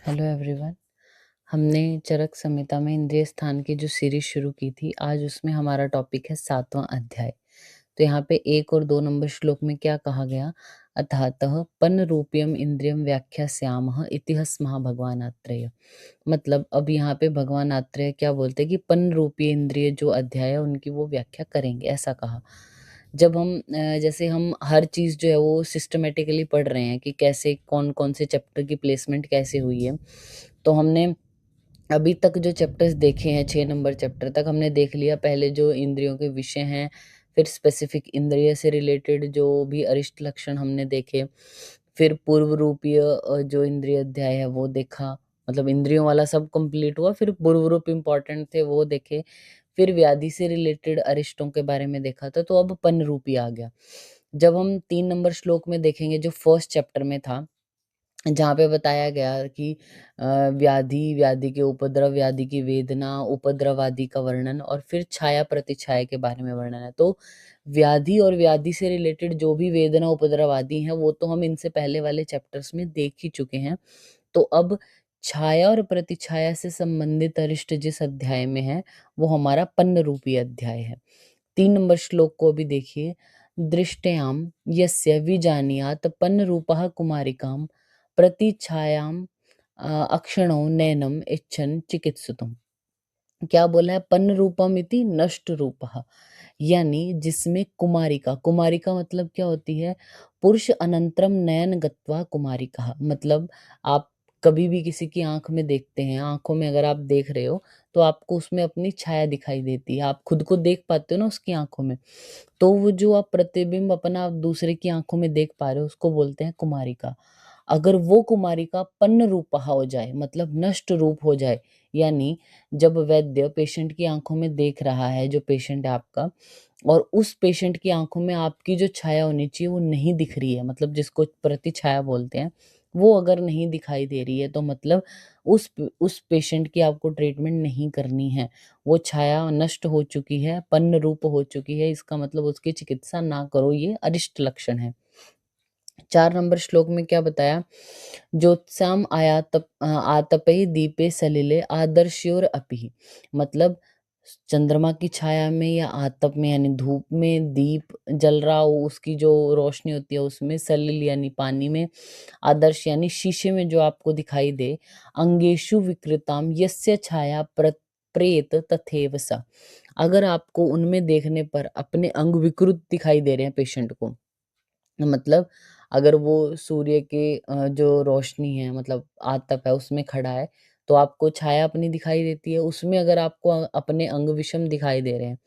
Hello everyone. हमने चरक संहिता में इंद्रिय स्थान की जो सीरीज शुरू की थी, आज उसमें हमारा टॉपिक है 7वां अध्याय। तो यहाँ पे 1 और 2 नंबर श्लोक में क्या कहा गया? अथातः पन रूपयम इंद्रियम व्याख्यास्यामः इति स्मः भगवान आत्रेय। मतलब अब यहाँ पे भगवान आत्रेय क्या बोलते हैं कि पन रूपी इंद्रिय जो अध्याय है उनकी वो व्याख्या करेंगे, ऐसा कहा। जब हम जैसे हम हर चीज़ जो है वो सिस्टमेटिकली पढ़ रहे हैं कि कैसे कौन-कौन से चैप्टर की प्लेसमेंट कैसे हुई है। तो हमने अभी तक जो चैप्टर्स देखे हैं 6 नंबर चैप्टर तक हमने देख लिया। पहले जो इंद्रियों के विषय हैं, फिर स्पेसिफिक इंद्रिय से रिलेटेड जो भी अरिष्ट लक्षण हमने देखे, फिर पूर्व रूपीय जो इंद्रिय अध्याय है वो देखा। मतलब इंद्रियों वाला सब कंप्लीट हुआ, फिर पूर्व रूप इम्पोर्टेंट थे वो देखे, फिर व्याधि से रिलेटेड अरिष्टों के बारे में देखा था, तो अब पन रूपी आ गया। जब हम 3 नंबर श्लोक में देखेंगे जो फर्स्ट चैप्टर में था, जहाँ पे बताया गया कि व्याधि, व्याधि के उपद्रव, व्याधि की वेदना, उपद्रव आदि का वर्णन और फिर छाया प्रतिछाया के बारे में वर्णन है। तो व्याधि और व्याधि से रिलेटेड जो भी वेदना, उपद्रव आदि हैं, वो तो हम इनसे पहले वाले चैप्टर्स में देख ही चुके हैं। तो अब छाया और प्रतिछाया से संबंधित अरिष्ट जिस अध्याय में है, वो हमारा पन्न रूपी अध्याय है। 3 नंबर श्लोक को भी देखिए। दृष्टयाम यस्य विजानीयात् पन्नरूपः कुमारिकां प्रतिछायां अक्षणो नैनम इच्छन् चिकित्सतुम्। क्या बोला है? पन्न रूपम इति नष्ट रूपः, यानी जिसमें कुमारिका, कुमारिका मतलब क्या होती है? पुरुष अनंतरम नयन गत्वा कुमारिका, मतलब आप कभी भी किसी की आंख में देखते हैं, आंखों में अगर आप देख रहे हो तो आपको उसमें अपनी छाया दिखाई देती है, आप खुद को देख पाते हो ना उसकी आंखों में। तो वो जो आप प्रतिबिंब अपना दूसरे की आंखों में देख पा रहे हो उसको बोलते हैं कुमारिका। अगर वो कुमारिका पन्न रूपहा हो जाए, मतलब नष्ट रूप हो जाए, यानी जब वैद्य पेशेंट की आंखों में देख रहा है, जो पेशेंट है आपका, और उस पेशेंट की आंखों में आपकी जो छाया होनी चाहिए वो नहीं दिख रही है, मतलब जिसको प्रतिछाया बोलते हैं, वो अगर नहीं दिखाई दे रही है, तो मतलब उस पेशेंट की आपको ट्रीटमेंट नहीं करनी है। वो छाया नष्ट हो चुकी है, पन्न रूप हो चुकी है, इसका मतलब उसकी चिकित्सा ना करो, ये अरिष्ट लक्षण है। 4 नंबर श्लोक में क्या बताया? ज्योत्स्याम आतपै दीपे सलिले आदर्श्योर अपि, मतलब चंद्रमा की छाया में या आतप में यानी धूप में दीप जल रहा हो, उसकी जो रोशनी होती है उसमें, सलिल यानी पानी में, आदर्श यानी शीशे में जो आपको दिखाई दे, अंगेषु विकृताम यस्य छाया प्रेत तथैव स, अगर आपको उनमें देखने पर अपने अंग विकृत दिखाई दे रहे हैं पेशेंट को, मतलब अगर वो सूर्य के जो रोशनी है, मतलब आतप है उसमें खड़ा है, तो आपको छाया अपनी दिखाई देती है, उसमें अगर आपको अपने अंग विषम दिखाई दे रहे हैं,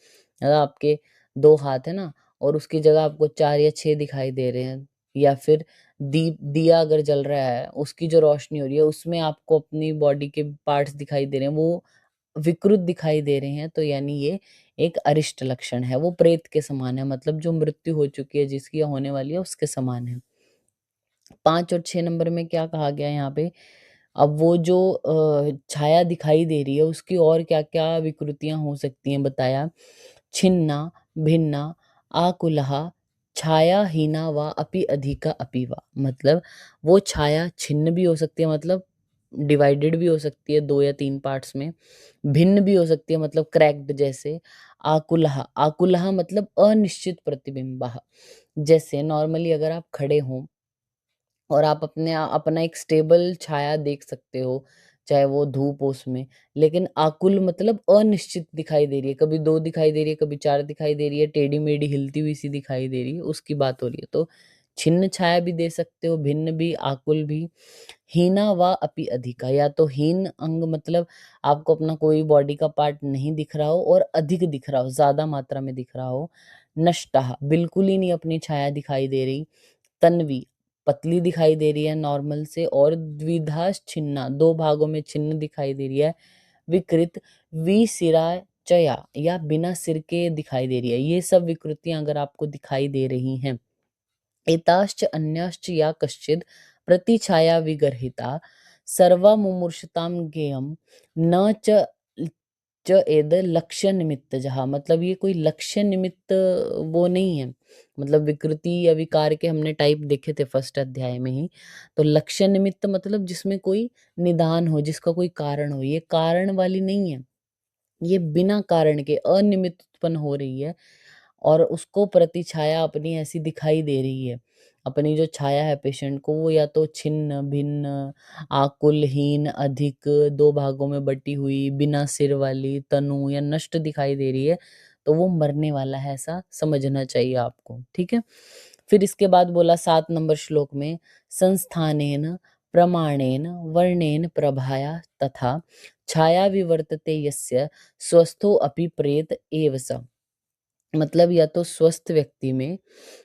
अगर आपके 2 हाथ है ना और उसकी जगह आपको 4 या 6 दिखाई दे रहे हैं, या फिर दिया अगर जल रहा है, उसकी जो रोशनी हो रही है उसमें आपको अपनी बॉडी के पार्ट्स दिखाई दे रहे हैं, वो विकृत दिखाई दे रहे हैं, तो यानी ये एक अरिष्ट लक्षण है, वो प्रेत के समान है, मतलब जो मृत्यु हो चुकी है, जिसकी होने वाली है उसके समान है। 5 और 6 नंबर में क्या कहा गया है यहाँ पे? अब वो जो छाया दिखाई दे रही है उसकी और क्या-क्या विकृतियाँ हो सकती हैं बताया। छिन्ना, भिन्ना, आकुलः, छायाहीना वा अपि अधिका अपि वा, मतलब वो छाया छिन्न भी हो सकती है, मतलब डिवाइडेड भी हो सकती है 2 या 3 पार्ट्स में, भिन्न भी हो सकती है मतलब क्रैक्ड जैसे। आकुलः, आकुलः मतलब अनिश्चित प्रतिबिंबः, जैसे नॉर्मली अगर आप खड़े हों और आप अपना एक स्टेबल छाया देख सकते हो, चाहे वो धूप हो उसमें, लेकिन आकुल मतलब अनिश्चित दिखाई दे रही है, कभी 2 दिखाई दे रही है, कभी 4 दिखाई दे रही है, टेढ़ी-मेढ़ी हिलती हुई सी दिखाई दे रही है, उसकी बात हो रही है। तो छिन्न छाया भी दे सकते हो, भिन्न भी, आकुल भी। हीना वा अपि अधिका, या तो हीन अंग मतलब आपको अपना कोई बॉडी का पार्ट नहीं दिख रहा हो और अधिक दिख रहा हो, ज़्यादा मात्रा में दिख रहा हो। नष्टः, बिल्कुल ही नहीं अपनी छाया दिखाई दे रही। तन्वी, पतली दिखाई दे रही है नॉर्मल से, और द्विधाश्छिन्ना, 2 भागों में छिन्न दिखाई दे रही है। विकृत, विसिराचया या बिना सिर के दिखाई दे रही है। ये सब विकृतियाँ अगर आपको दिखाई दे रही हैं, एताश्च अन्याश्च या कश्चिद् प्रतिछाया विगर्हिता सर्वा मुमूर्षतां ज्ञेयं न च च एद लक्ष्य निमित्त जहा, मतलब ये कोई लक्ष्य निमित्त वो नहीं है, मतलब विकृति या विकार के हमने टाइप देखे थे फर्स्ट अध्याय में ही। तो लक्ष्य निमित्त मतलब जिसमें कोई निदान हो, जिसका कोई कारण हो, ये कारण वाली नहीं है, ये बिना कारण के अनियमित उत्पन्न हो रही है और उसको प्रतिछाया अपनी ऐसी दिखाई दे रही है। अपनी जो छाया है पेशेंट को, वो या तो छिन्न भिन्न, आकुलहीन, अधिक, दो भागों में बटी हुई, बिना सिर वाली, तनु या नष्ट दिखाई दे रही है, तो वो मरने वाला है, ऐसा समझना चाहिए आपको। ठीक है। फिर इसके बाद बोला 7 नंबर श्लोक में, संस्थानेन प्रमाणेन वर्णेन प्रभाया तथा छाया विवर्तते यस्य स्वस्थो अपि प्रेत एव स। मतलब या तो स्वस्थ व्यक्ति में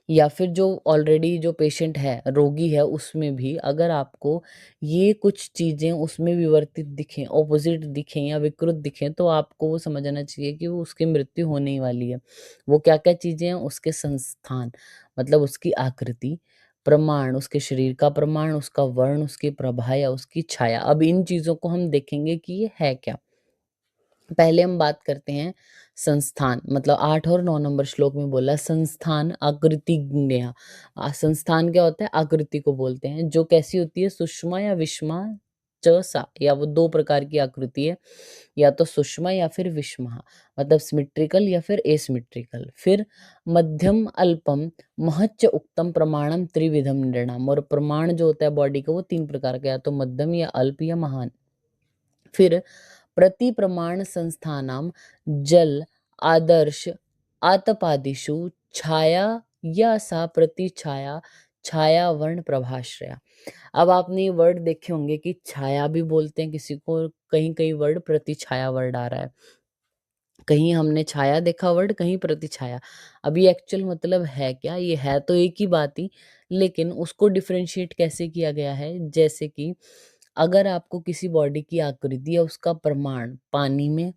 या फिर जो ऑलरेडी जो पेशेंट है, रोगी है, उसमें भी अगर आपको ये कुछ चीजें उसमें विवर्तित दिखें, ऑपोजिट दिखें या विकृत दिखें, तो आपको वो समझना चाहिए कि वो उसकी मृत्यु होने ही वाली है। वो क्या क्या चीजें हैं? उसके संस्थान, मतलब उसकी आकृति, प्रमाण, उसके शरीर का प्रमाण, उसका वर्ण, उसकी प्रभा या उसकी छाया। अब इन चीजों को हम देखेंगे कि ये है क्या। पहले हम बात करते हैं संस्थान, मतलब 8 और 9 नंबर श्लोक में बोला संस्थान आकृतिज्ञ। संस्थान क्या होता है? आकृति को बोलते हैं, जो कैसी होती है? सुषमा या विषमा च सा, या वो दो प्रकार की आकृति है, या तो सुषमा या फिर विषमा, मतलब सिमेट्रिकल या फिर एसिमेट्रिकल। फिर मध्यम अल्पम महच्च उक्तम प्रमाणम त्रिविधम निर्णाम, और प्रमाण जो होता है बॉडी का वो तीन प्रकार का, या तो मध्यम या अल्प या महान। फिर प्रति प्रमाण संस्थानाम जल आदर्श आतपादिषु छाया या सा प्रति छाया छाया वर्ण प्रभाश्रया। अब आपने ये वर्ड देखे होंगे कि छाया भी बोलते हैं किसी को, कहीं कहीं वर्ड प्रति छाया वर्ड आ रहा है, कहीं हमने छाया देखा वर्ड, कहीं प्रति छाया। अभी एक्चुअल मतलब है क्या? ये है तो एक ही बात ही, लेकिन उसको डिफरेंशिएट कैसे किया गया है? जैसे कि अगर आपको किसी बॉडी की आकृति या उसका प्रमाण पानी में,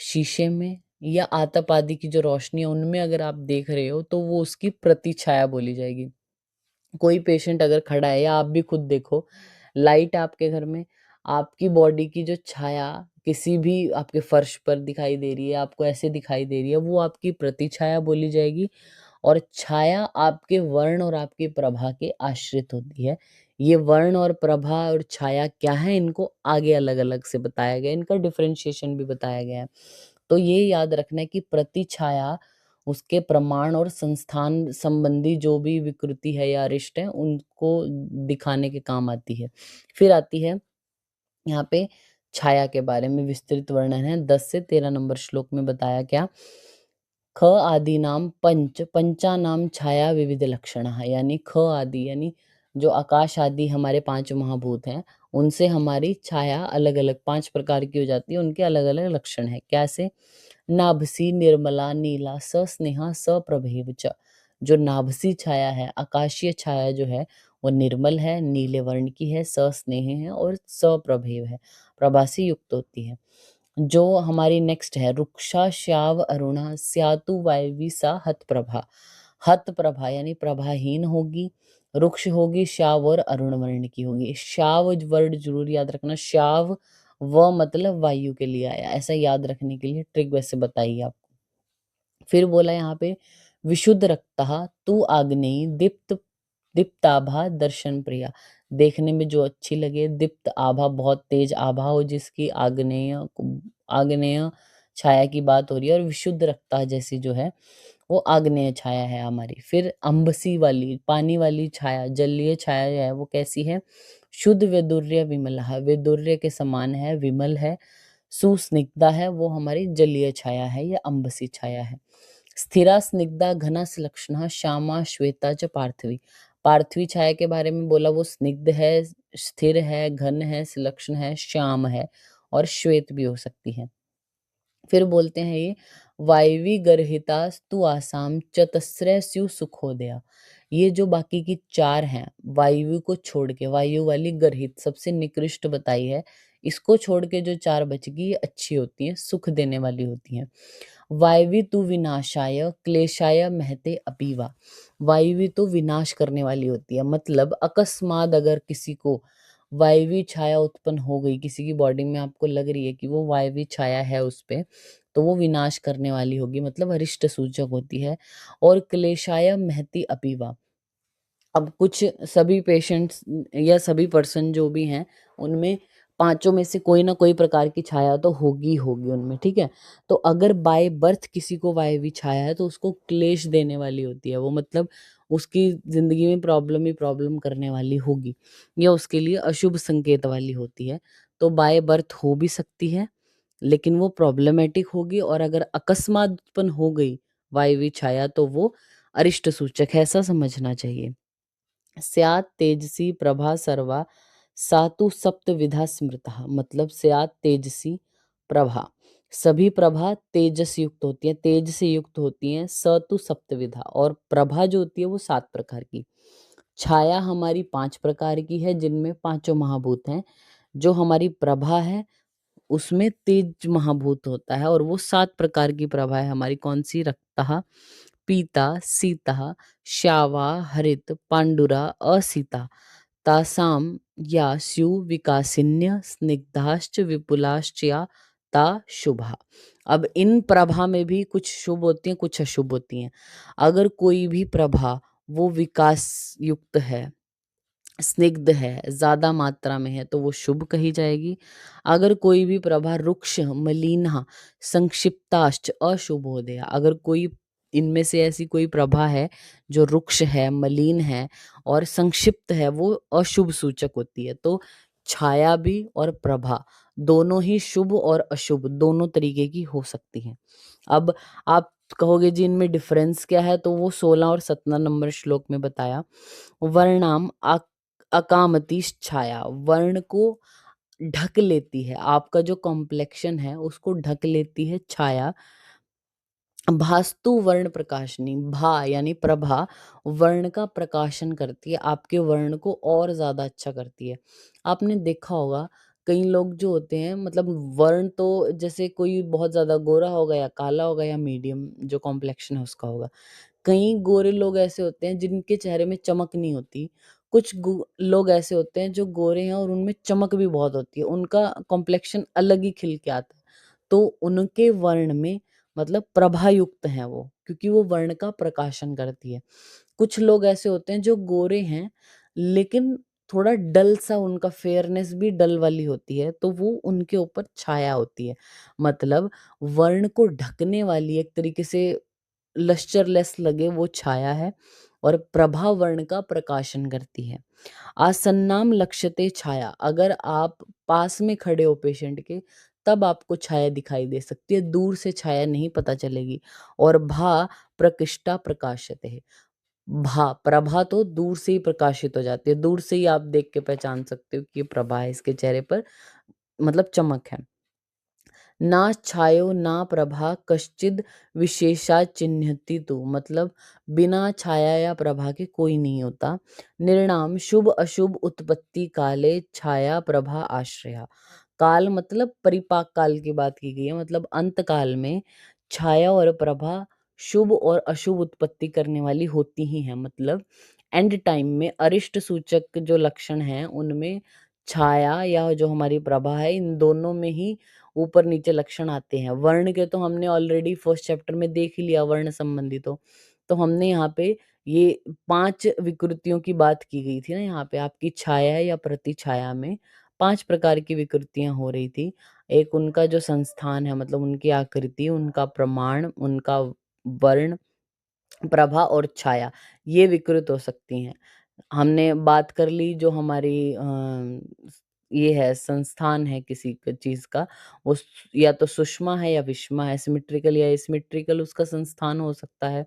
शीशे में या आतप आदि की जो रोशनी है उनमें अगर आप देख रहे हो, तो वो उसकी प्रतिछाया बोली जाएगी। कोई पेशेंट अगर खड़ा है, या आप भी खुद देखो, लाइट आपके घर में, आपकी बॉडी की जो छाया किसी भी आपके फर्श पर दिखाई दे रही है, आपको ऐसे दिखाई दे रही है, वो आपकी प्रतिछाया बोली जाएगी। और छाया आपके वर्ण और आपकी प्रभा के आश्रित होती है। ये वर्ण और प्रभा और छाया क्या है, इनको आगे अलग अलग से बताया गया, इनका डिफरेंशिएशन भी बताया गया है। तो ये याद रखना है कि प्रतिछाया उसके प्रमाण और संस्थान संबंधी जो भी विकृति है या अरिष्ट है, उनको दिखाने के काम आती है। फिर आती है यहाँ पे छाया के बारे में विस्तृत वर्णन है। 10 से 13 नंबर श्लोक में बताया क्या? ख आदि नाम पंच पंचानाम छाया विविध लक्षण, यानी ख आदि यानी जो आकाश आदि हमारे पांच महाभूत हैं, उनसे हमारी छाया अलग अलग 5 प्रकार की हो जाती है, उनके अलग अलग लक्षण है। कैसे? नाभसी निर्मला नीला सस्नेहा सप्रभेव च। जो नाभसी छाया है, आकाशीय छाया जो है, वो निर्मल है, नीले वर्ण की है, सस्नेह है और सप्रभेव है, प्रभा से युक्त होती है। जो हमारी नेक्स्ट है रुक्षा श्याव अरुणा स्यातु वायवी सा हत प्रभा। हत प्रभा यानी प्रभाहीन होगी, रुक्ष होगी, श्याव और अरुण वर्ण की होगी। श्याव वर्ड जरूर याद रखना, श्याव व मतलब वायु के लिए आया, ऐसा याद रखने के लिए ट्रिक वैसे बताइए आप। फिर बोला यहाँ पे विशुद्ध रक्तः तू आग्नेयी दीप्त दीप्ताभा दर्शन प्रिया। देखने में जो अच्छी लगे, दीप्त आभा बहुत तेज आभा हो जिसकी, आग्नेय आग्नेय छाया की बात हो रही है, और विशुद्ध रक्तः जैसी जो है वो आग्नेय छाया है हमारी। फिर अम्बसी वाली पानी वाली छाया, जलीय छाया है, वो कैसी है? शुद्ध वैदुर्य विमला, वैदुर्य के समान है, विमल है, सुस्निग्धा है, वो हमारी जलीय छाया है या अम्बसी छाया है। स्थिरा स्निग्धा घना सुलक्षणा श्यामा श्वेता च पार्थिवी। पार्थिवी छाया के बारे में बोला, वो स्निग्ध है, स्थिर है, घन है, सुलक्षण है, श्याम है और श्वेत भी हो सकती है। फिर बोलते हैं ये वायवी गर्हिता स्तु आसाम चतस्रय स्यु सुखोदया। ये जो बाकी की 4 हैं, वायु को छोड़ के, वायु वाली गर्हित सबसे निकृष्ट बताई है, इसको छोड़ के जो 4 बचगी ये अच्छी होती हैं, सुख देने वाली होती हैं। वायवी तु विनाशाय क्लेशाय महते अपीवा। वायवी तो विनाश करने वाली होती है, मतलब अकस्मात अगर किसी को वायवी छाया उत्पन्न हो गई किसी की बॉडी में, आपको लग रही है कि वो वायवी छाया है उस पे, तो वो विनाश करने वाली होगी, मतलब अरिष्ट सूचक होती है। और क्लेशाय महति अपीवा, अब कुछ सभी पेशेंट्स या सभी पर्सन जो भी हैं, उनमें पांचों में से कोई ना कोई प्रकार की छाया तो होगी ही होगी उनमें, ठीक है। तो अगर बाय बर्थ किसी को वायवी छाया है तो उसको क्लेश देने वाली होती है वो, मतलब उसकी जिंदगी में प्रॉब्लम ही प्रॉब्लम करने वाली होगी, या उसके लिए अशुभ संकेत वाली होती है। तो बाय बर्थ हो भी सकती है, लेकिन वो प्रॉब्लमेटिक होगी, और अगर अकस्मात उत्पन्न हो गई वायवी छाया तो वो अरिष्ट सूचक है, ऐसा समझना चाहिए। स्यात् तेजसी प्रभा सर्वा सातु सप्त विधा स्मृतः, मतलब स्यात् तेजसी प्रभा, सभी प्रभा तेजस युक्त होती है, तेज से युक्त होती हैं। सतु सप्त विधा, और प्रभा जो होती है वो 7 प्रकार की। छाया हमारी 5 प्रकार की है, जिनमें पांचों महाभूत हैं। जो हमारी प्रभा है उसमें तेज महाभूत होता है, और वो 7 प्रकार की प्रभा है हमारी। कौन सी? रक्तः, पीता, सीतः, श्यावा, हरित, पांडुरा, असीता, तासां या स्यु विकासिन्य स्निग्धाश्च विपुलाश्च या ता शुभा। अब इन प्रभा में भी कुछ शुभ होती हैं, कुछ अशुभ होती हैं। अगर कोई भी प्रभा वो विकास युक्त है, स्निग्ध है, ज्यादा मात्रा में है, तो वो शुभ कही जाएगी। अगर कोई भी प्रभा रुक्ष, मलिना, संक्षिप्ताश्च अशुभोदया, अगर कोई इनमें से ऐसी कोई प्रभा है जो रुक्ष है, मलिन है और संक्षिप्त है, वो अशुभ सूचक होती है। तो छाया भी और प्रभा दोनों ही शुभ और अशुभ दोनों तरीके की हो सकती हैं। अब आप कहोगे जी इनमें डिफरेंस क्या है, तो वो 16 और 17 नंबर श्लोक में बताया। वर्णाम अकामती छाया, वर्ण को ढक लेती है, आपका जो कॉम्प्लेक्शन है उसको ढक लेती है छाया। भास्तु वर्ण प्रकाशनी, भा यानी प्रभा वर्ण का प्रकाशन करती है, आपके वर्ण को और ज्यादा अच्छा करती है। आपने देखा होगा कई लोग जो होते हैं, मतलब वर्ण तो जैसे कोई बहुत ज्यादा गोरा होगा या काला होगा या मीडियम जो कॉम्प्लेक्शन है उसका होगा। कई गोरे लोग ऐसे होते हैं जिनके चेहरे में चमक नहीं होती। कुछ लोग ऐसे होते हैं जो गोरे हैं और उनमें चमक भी बहुत होती है, उनका कॉम्प्लेक्शन अलग ही खिल के आता है। तो उनके वर्ण में मतलब प्रभा युक्त हैं वो, क्योंकि वो वर्ण का प्रकाशन करती है। कुछ लोग ऐसे होते हैं जो गोरे हैं लेकिन थोड़ा डल सा, उनका फेयरनेस भी डल वाली होती है, तो वो उनके ऊपर छाया होती है। मतलब वर्ण को ढकने वाली, एक तरीके से लश्चरलेस लगे, वो छाया है। और प्रभा वर्ण का प्रकाशन करती है। आसन्नाम लक्ष्यते छाया, अगर आप पास में खड़े हो पेशेंट के तब आपको छाया दिखाई दे सकती है, दूर से छाया नहीं पता चलेगी। और भा प्रकृष्टा प्रकाशते है, भा प्रभा तो दूर से ही प्रकाशित हो जाती है, दूर से ही आप देख के पहचान सकते हो कि ये प्रभा है, इसके चेहरे पर मतलब चमक है। ना छायो ना प्रभा कश्चिद विशेषा चिन्हति तु, मतलब बिना छाया या प्रभा के कोई नहीं होता। निर्णाम शुभ अशुभ उत्पत्ति काले छाया प्रभा आश्रया, काल मतलब परिपाक काल की बात की गई है, मतलब अंत काल में छाया और प्रभा शुभ और अशुभ उत्पत्ति करने वाली होती ही है। मतलब एंड टाइम में अरिष्ट सूचक जो लक्षण हैं उनमें छाया या जो हमारी प्रभा है, इन दोनों में ही ऊपर नीचे लक्षण आते हैं। वर्ण के तो हमने ऑलरेडी फर्स्ट चैप्टर में देख ही लिया, वर्ण संबंधी तो हमने यहाँ पे ये 5 विकृतियों की बात की गई थी ना, यहाँ पे आपकी छाया या प्रतिछाया में 5 प्रकार की विकृतियां हो रही थी। एक उनका जो संस्थान है, मतलब उनकी आकृति, उनका प्रमाण, उनका वर्ण, प्रभा और छाया, ये विकृत हो सकती हैं। हमने बात कर ली जो हमारी ये है संस्थान है किसी चीज का, वो या तो सुषमा है या विषमा है, सिमेट्रिकल या एसिमेट्रिकल उसका संस्थान हो सकता है।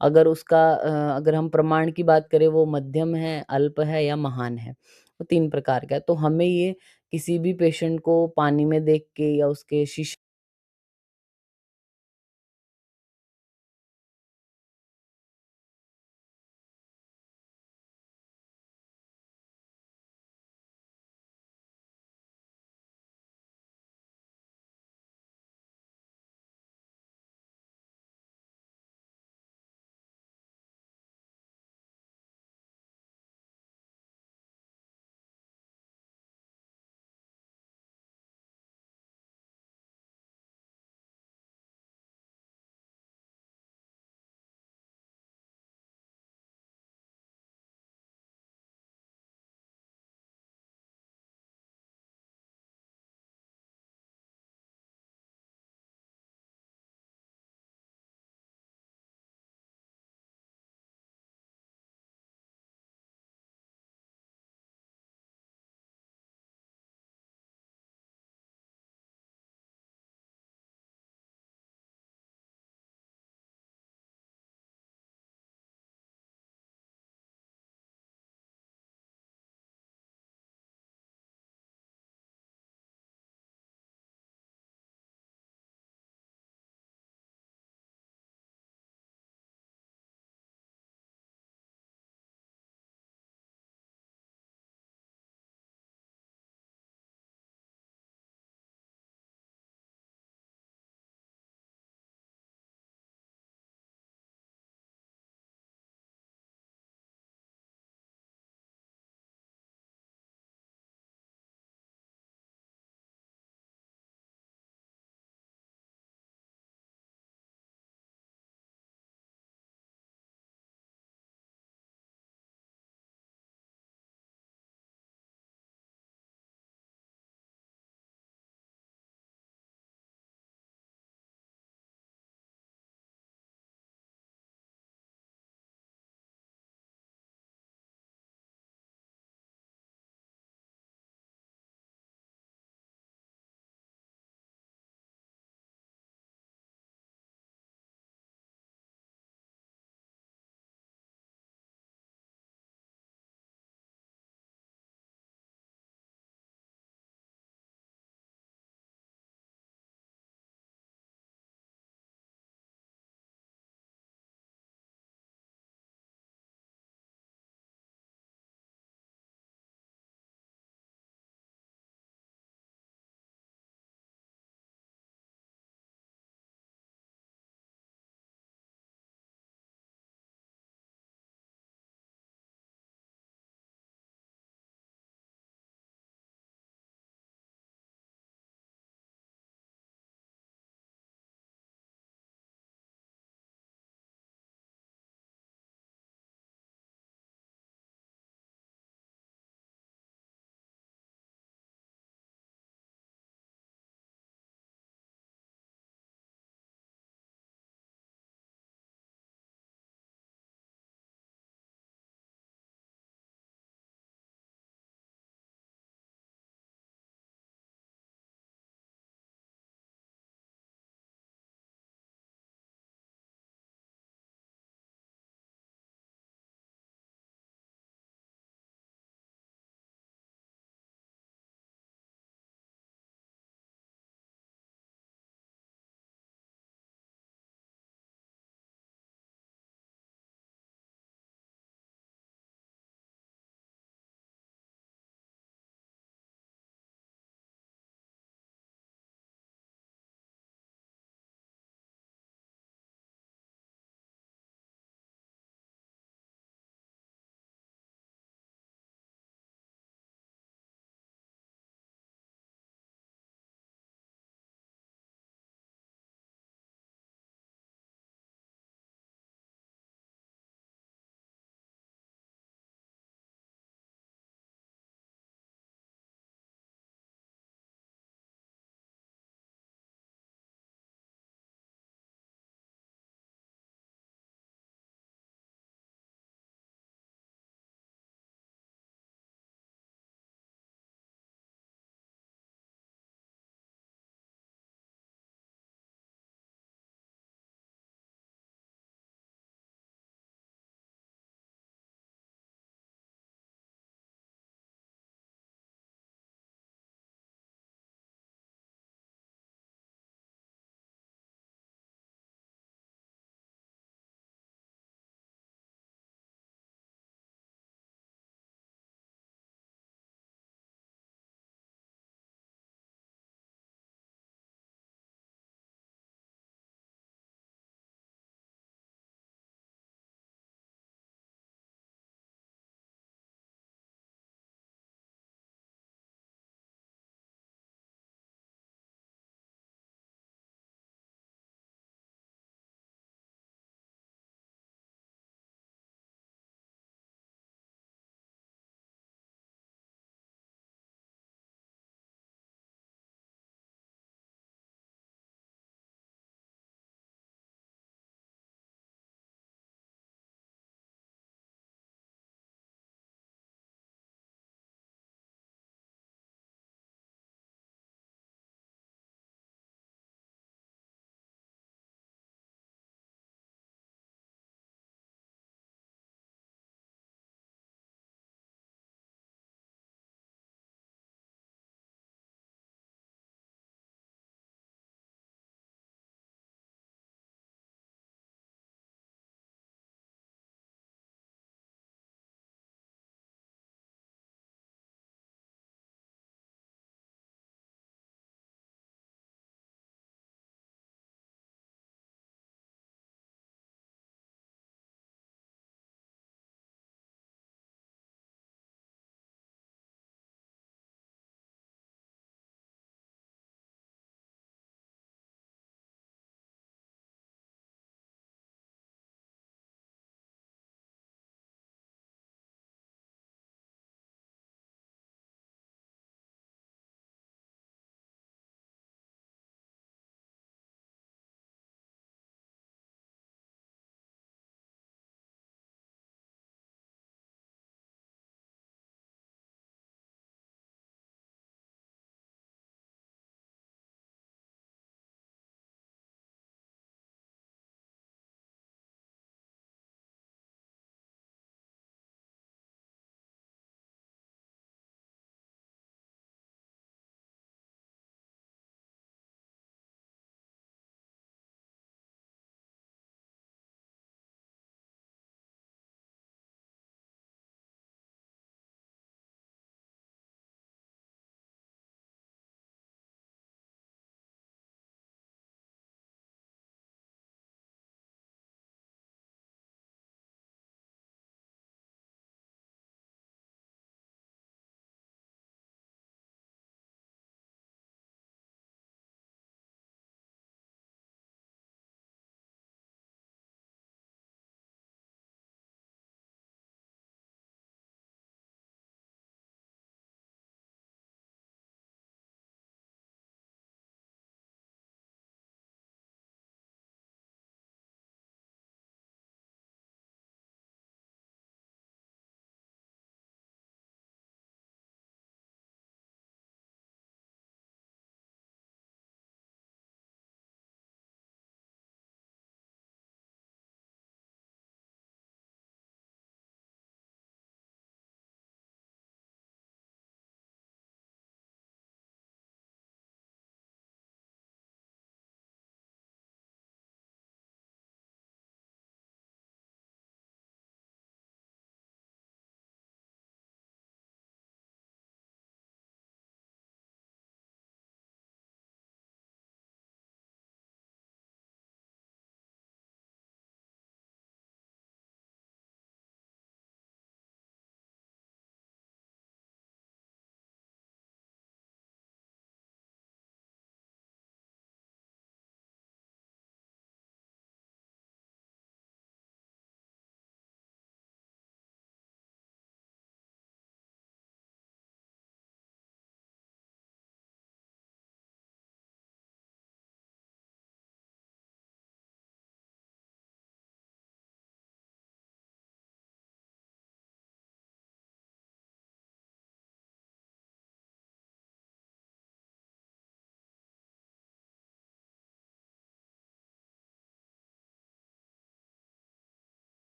अगर उसका अगर हम प्रमाण की बात करें, वो मध्यम है, अल्प है या महान है, वो 3 प्रकार का है। तो हमें ये किसी भी पेशेंट को पानी में देख के या उसके शीश